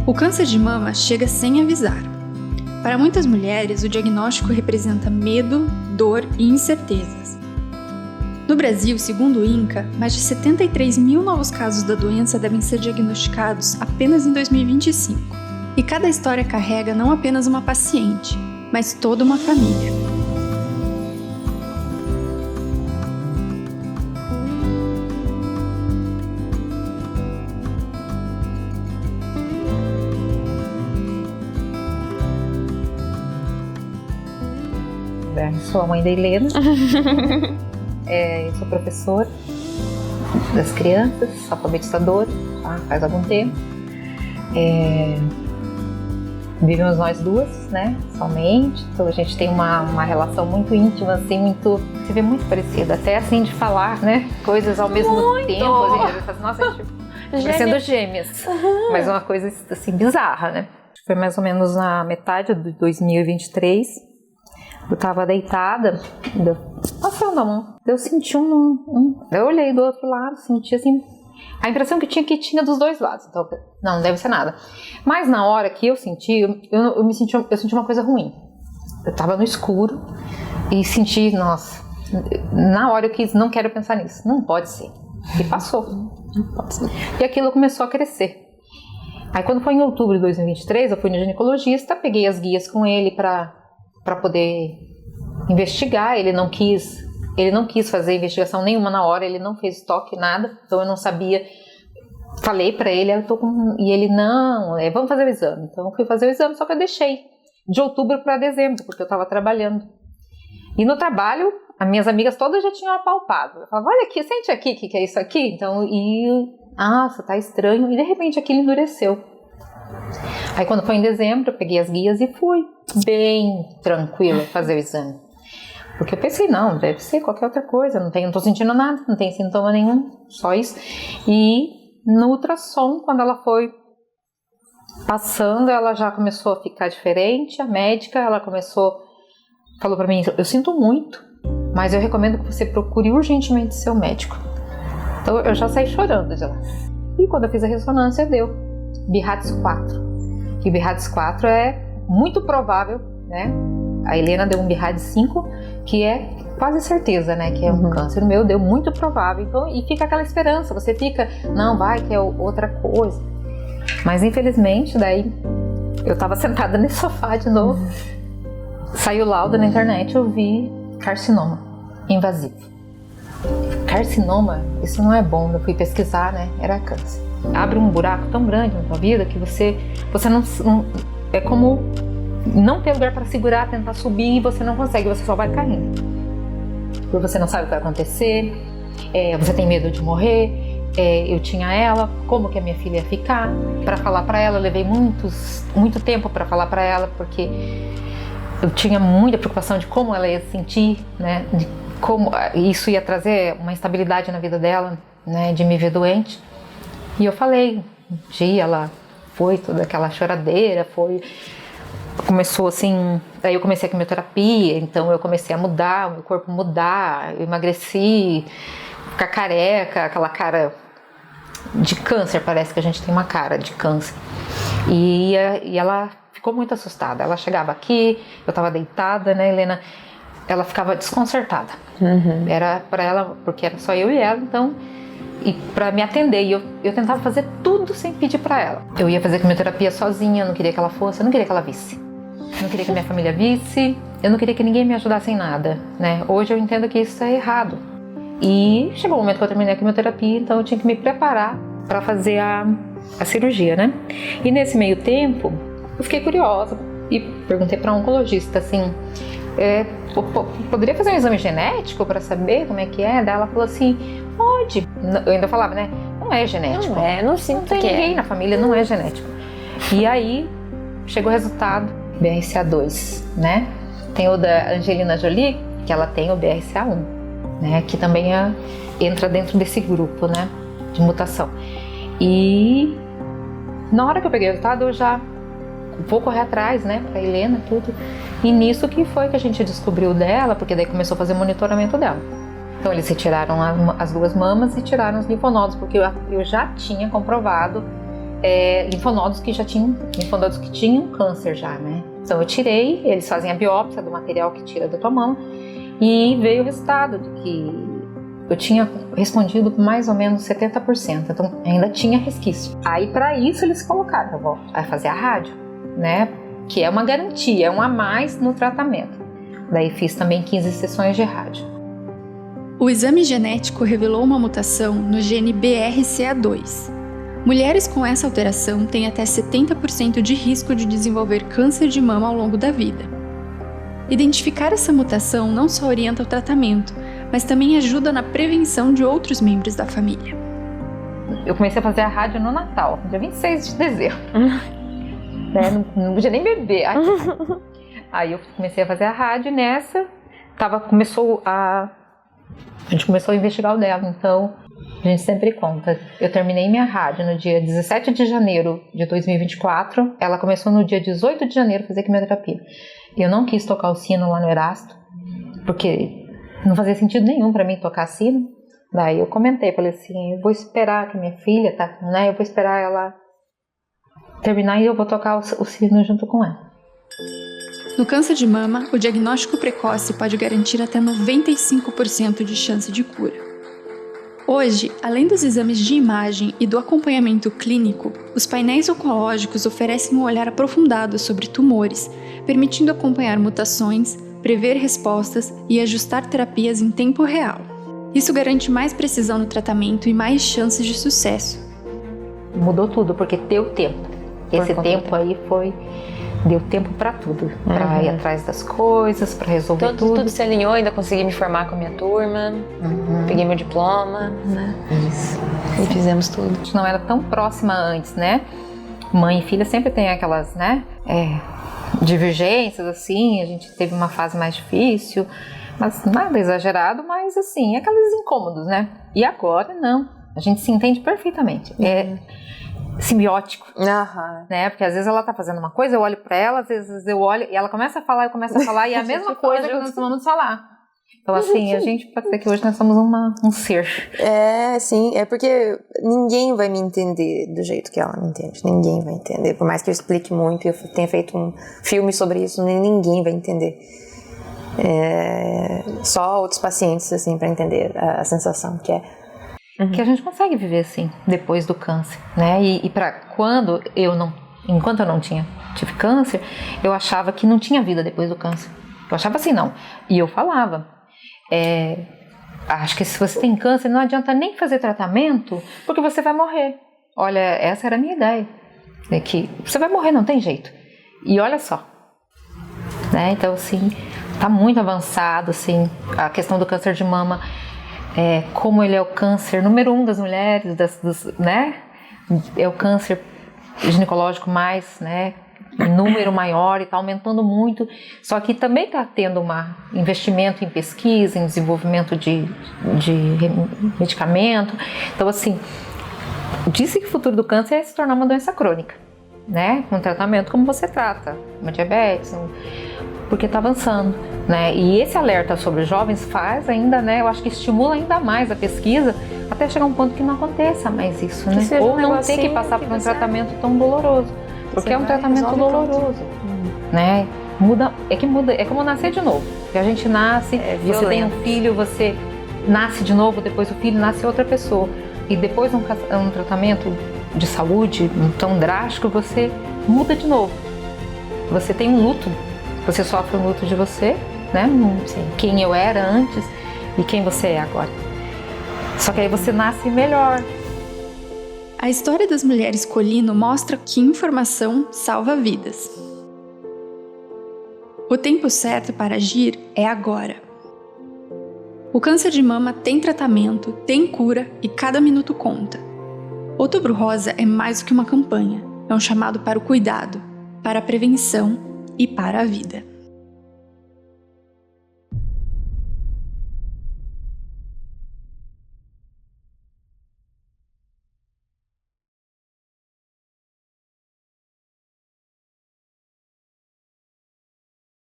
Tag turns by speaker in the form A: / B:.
A: O câncer de mama chega sem avisar. Para muitas mulheres, o diagnóstico representa medo, dor e incertezas. No Brasil, segundo o INCA, mais de 73 mil novos casos da doença devem ser diagnosticados apenas em 2025. E cada história carrega não apenas uma paciente, mas toda uma família.
B: Sou a mãe da Helena, eu sou professora das crianças, alfabetizadora, faz algum tempo. Vivemos nós duas, né, somente, então a gente tem uma relação muito íntima, assim, se vê muito parecida, até assim de falar, né, coisas ao mesmo tempo, a gente fala, nossa, a gente parecendo gêmeas, mas uma coisa assim bizarra, né. Foi mais ou menos na metade de 2023, eu tava deitada, passando a mão, eu senti eu olhei do outro lado, senti assim, a impressão que tinha dos dois lados, então, não deve ser nada. Mas na hora que eu senti, eu senti uma coisa ruim. Eu tava no escuro e senti, nossa, na hora eu quis, não quero pensar nisso, não pode ser. E passou, não pode ser. E aquilo começou a crescer. Aí quando foi em outubro de 2023, eu fui no ginecologista, peguei as guias com ele para poder investigar. Ele não quis fazer investigação nenhuma na hora, ele não fez estoque, nada, então eu não sabia. Falei pra ele, e ele, não, vamos fazer o exame. Então eu fui fazer o exame, só que eu deixei de outubro para dezembro, porque eu tava trabalhando. E no trabalho, as minhas amigas todas já tinham apalpado. Eu falava, olha aqui, sente aqui, o que é isso aqui? Então, nossa, tá estranho. E de repente aquilo endureceu. Aí quando foi em dezembro, eu peguei as guias e fui bem tranquila fazer o exame. Porque eu pensei, não, deve ser qualquer outra coisa, não tô sentindo nada, não tem sintoma nenhum, só isso. E no ultrassom, quando ela foi passando, ela já começou a ficar diferente, a médica, falou pra mim, eu sinto muito, mas eu recomendo que você procure urgentemente seu médico. Então eu já saí chorando de lá. E quando eu fiz a ressonância, deu BRADS 4. E BRADS 4 é muito provável, né? A Helena deu um BRADS 5, que é quase certeza, né? Que é um câncer. O meu deu muito provável. Então, e fica aquela esperança. Você fica, não, vai que é outra coisa. Mas infelizmente, daí eu tava sentada nesse sofá de novo. Saiu o laudo na internet, eu vi carcinoma invasivo. Carcinoma, isso não é bom. Eu fui pesquisar, né? Era câncer. Abre um buraco tão grande na tua vida que você não é como não ter lugar para segurar, tentar subir e você não consegue, você só vai caindo. Porque você não sabe o que vai acontecer, você tem medo de morrer. Eu tinha ela, como que a minha filha ia ficar? Para falar para ela, eu levei muito tempo para falar para ela, porque eu tinha muita preocupação de como ela ia se sentir, né? De como isso ia trazer uma instabilidade na vida dela, né? De me ver doente. E eu falei, um dia ela foi toda aquela choradeira, começou assim, aí eu comecei a quimioterapia, então eu comecei a mudar, o meu corpo mudar, eu emagreci, ficar careca, aquela cara de câncer, parece que a gente tem uma cara de câncer. E ela ficou muito assustada, ela chegava aqui, eu tava deitada, né, Helena, ela ficava desconcertada. Era pra ela, porque era só eu e ela, então, e pra me atender, e eu tentava fazer tudo sem pedir pra ela. Eu ia fazer quimioterapia sozinha, eu não queria que ela fosse, eu não queria que ela visse. Eu não queria que minha família visse, eu não queria que ninguém me ajudasse em nada, né? Hoje eu entendo que isso é errado. E chegou o momento que eu terminei a quimioterapia, então eu tinha que me preparar para fazer a cirurgia, né? E nesse meio tempo, eu fiquei curiosa e perguntei para um oncologista, assim, poderia fazer um exame genético para saber como é que é? Daí ela falou assim, pode. Eu ainda falava, né? Não é genético.
C: Não sinto
B: não tem ninguém na família, não é genético. E aí, chegou o resultado, BRCA2, né? Tem o da Angelina Jolie, que ela tem o BRCA1, né? Que também entra dentro desse grupo, né? De mutação. E na hora que eu peguei o resultado, eu já vou correr atrás, né? Pra Helena, tudo. E nisso que foi que a gente descobriu dela, porque daí começou a fazer monitoramento dela. Então eles retiraram as duas mamas e tiraram os linfonodos, porque eu já tinha comprovado linfonodos que tinham câncer já, né? Então eu tirei, eles fazem a biópsia do material que tira da tua mama e veio o resultado de que eu tinha respondido com mais ou menos 70%, então ainda tinha resquício. Aí para isso eles colocaram, eu vou fazer a rádio, né? Que é uma garantia, é um a mais no tratamento. Daí fiz também 15 sessões de rádio.
A: O exame genético revelou uma mutação no gene BRCA2. Mulheres com essa alteração têm até 70% de risco de desenvolver câncer de mama ao longo da vida. Identificar essa mutação não só orienta o tratamento, mas também ajuda na prevenção de outros membros da família.
B: Eu comecei a fazer a rádio no Natal, dia 26 de dezembro. Não podia nem beber. Aí eu comecei a fazer a rádio nessa, a gente começou a investigar o dela, então a gente sempre conta. Eu terminei minha rádio no dia 17 de janeiro de 2024, ela começou no dia 18 de janeiro a fazer quimioterapia. Eu não quis tocar o sino lá no Erasto, porque não fazia sentido nenhum para mim tocar sino. Daí eu comentei, falei assim, eu vou esperar que minha filha, eu vou esperar ela terminar e eu vou tocar o sino junto com ela.
A: No câncer de mama, o diagnóstico precoce pode garantir até 95% de chance de cura. Hoje, além dos exames de imagem e do acompanhamento clínico, os painéis oncológicos oferecem um olhar aprofundado sobre tumores, permitindo acompanhar mutações, prever respostas e ajustar terapias em tempo real. Isso garante mais precisão no tratamento e mais chances de sucesso.
B: Mudou tudo, porque deu tempo. Esse tempo aí deu tempo para tudo, para ir atrás das coisas, para resolver
C: tudo se alinhou, ainda consegui me formar com a minha turma, peguei meu diploma, né?
B: Isso.
C: E fizemos tudo.
B: A gente não era tão próxima antes, né? Mãe e filha sempre tem aquelas, né? Divergências, assim, a gente teve uma fase mais difícil, mas nada exagerado, mas assim, aqueles incômodos, né? E agora não, a gente se entende perfeitamente. Simbiótico, né? Porque às vezes ela tá fazendo uma coisa, eu olho pra ela, às vezes eu olho e ela começa a falar, eu começo a falar, e é a mesma coisa que nós vamos falar. Então assim, a gente pode dizer que hoje nós somos um ser.
C: Sim, é porque ninguém vai me entender do jeito que ela me entende, ninguém vai entender, por mais que eu explique muito, eu tenha feito um filme sobre isso, ninguém vai entender. Só outros pacientes, assim, pra entender a sensação que é.
B: Que a gente consegue viver assim, depois do câncer, né? E enquanto eu não tive câncer, eu achava que não tinha vida depois do câncer. Eu achava assim, não. E eu falava, acho que se você tem câncer, não adianta nem fazer tratamento, porque você vai morrer. Olha, essa era a minha ideia. É que você vai morrer, não tem jeito. E olha só, né? Então, assim, tá muito avançado, assim, a questão do câncer de mama. Como ele é o câncer número 1 das mulheres, né? É o câncer ginecológico mais, né? Número maior e está aumentando muito. Só que também está tendo um investimento em pesquisa, em desenvolvimento de medicamento. Então, assim, disse que o futuro do câncer é se tornar uma doença crônica, né? Com tratamento como você trata, uma diabetes, porque está avançando, né? E esse alerta sobre os jovens faz ainda, né? Eu acho que estimula ainda mais a pesquisa até chegar a um ponto que não aconteça mais isso, né? Ou não ter que passar por um tratamento tão doloroso, porque é um tratamento doloroso, né? Muda, é como nascer de novo. Porque a gente nasce, você tem um filho, você nasce de novo, depois o filho nasce outra pessoa. E depois um tratamento de saúde tão drástico, você muda de novo. Você tem um luto. Você sofre um luto de você, né? Quem eu era antes e quem você é agora. Só que aí você nasce melhor.
A: A história das mulheres Colino mostra que informação salva vidas. O tempo certo para agir é agora. O câncer de mama tem tratamento, tem cura e cada minuto conta. Outubro Rosa é mais do que uma campanha. É um chamado para o cuidado, para a prevenção e para a vida.